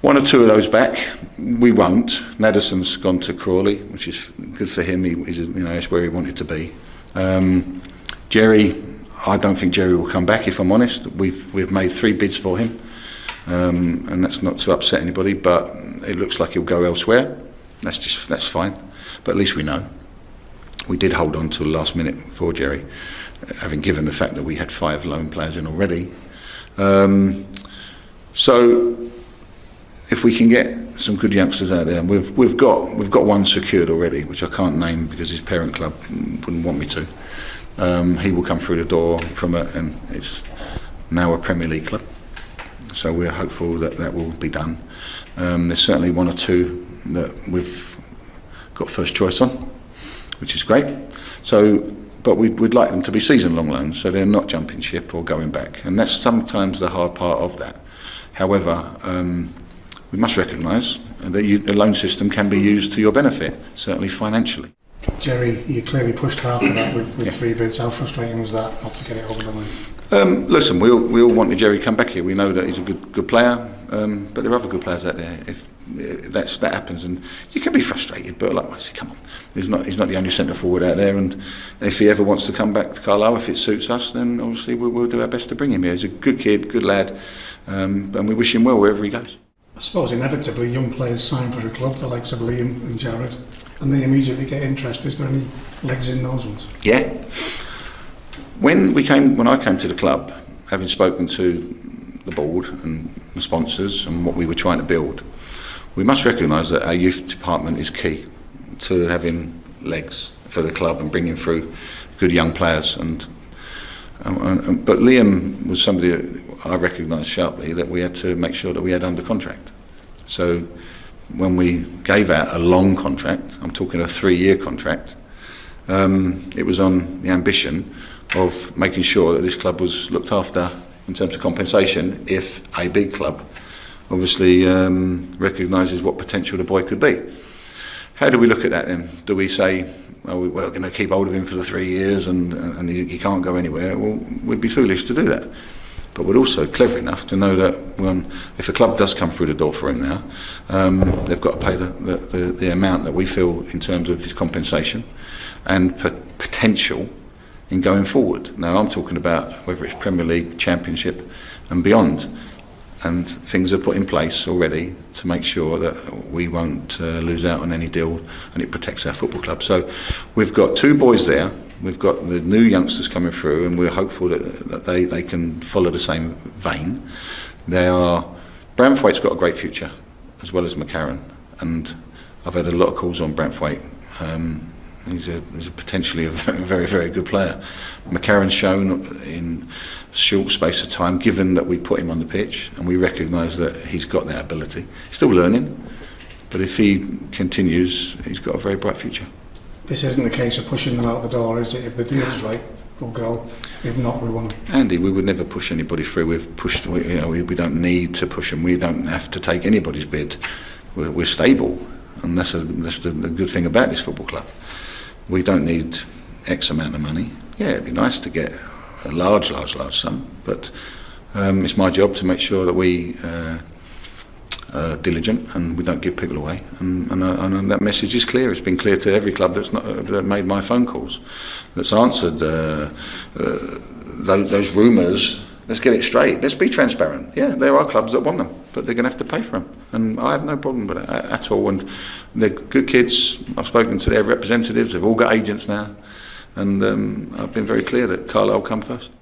one or two of those back. We won't. Naderson's gone to Crawley, which is good for him. That's where he wanted to be. Jerry, I don't think Jerry will come back, if I'm honest. We've made 3 bids for him, and that's not to upset anybody, but it looks like he'll go elsewhere. That's fine, but at least we know. We did hold on till the last minute for Jerry, having given the fact that we had 5 loan players in already. So if we can get some good youngsters out there, and we've got one secured already, which I can't name because his parent club wouldn't want me to. He will come through the door and it's now a Premier League club. So we're hopeful that will be done. There's certainly 1 or 2 that we've got first choice on, which is great. But we'd like them to be season-long loans, so they're not jumping ship or going back. And that's sometimes the hard part of that. However, we must recognise that the loan system can be used to your benefit, certainly financially. Jerry, you clearly pushed hard for that with 3 bids. How frustrating was that not to get it over the line? Listen, we all wanted Jerry to come back here. We know that he's a good player, but there are other good players out there. If that happens, and you can be frustrated, but like I say, come on, he's not the only centre forward out there, and if he ever wants to come back to Carlisle, if it suits us, then obviously we'll do our best to bring him here. He's a good kid, good lad, and we wish him well wherever he goes. I suppose inevitably young players sign for a club, the likes of Liam and Jarrad, and they immediately get interest. Is there any legs in those ones? Yeah. When I came to the club, having spoken to the board and the sponsors and what we were trying to build, we must recognise that our youth department is key to having legs for the club and bringing through good young players. But Liam was somebody that I recognised sharply that we had to make sure that we had under contract. So when we gave out a long contract, I'm talking a 3-year contract, it was on the ambition of making sure that this club was looked after in terms of compensation if a big club obviously recognises what potential the boy could be. How do we look at that then? Do we say, well, we're going to keep hold of him for the 3 years and he can't go anywhere? Well, we'd be foolish to do that. But we're also clever enough to know that if a club does come through the door for him now, they've got to pay the amount that we feel in terms of his compensation and potential in going forward. Now I'm talking about whether it's Premier League, Championship and beyond. And things are put in place already to make sure that we won't lose out on any deal, and it protects our football club. So we've got 2 boys there, we've got the new youngsters coming through, and we're hopeful that they can follow the same vein. Branthwaite's got a great future, as well as McCarron, and I've had a lot of calls on Branthwaite. He's potentially a very, very, very good player. McCarron's shown in a short space of time, given that we put him on the pitch and we recognise that he's got that ability. He's still learning, but if he continues, he's got a very bright future. This isn't a case of pushing them out the door, is it? If the deal's right, they'll go. If not, we won't. Andy, we would never push anybody through. We don't need to push them. We don't have to take anybody's bid. We're stable, and that's the good thing about this football club. We don't need X amount of money. Yeah, it'd be nice to get a large sum, but it's my job to make sure that we are diligent and we don't give people away. And that message is clear. It's been clear to every club that made my phone calls, that's answered those rumours. Let's get it straight. Let's be transparent. Yeah, there are clubs that want them, but they're going to have to pay for them. And I have no problem with it at all. And they're good kids. I've spoken to their representatives. They've all got agents now. And I've been very clear that Carlisle will come first.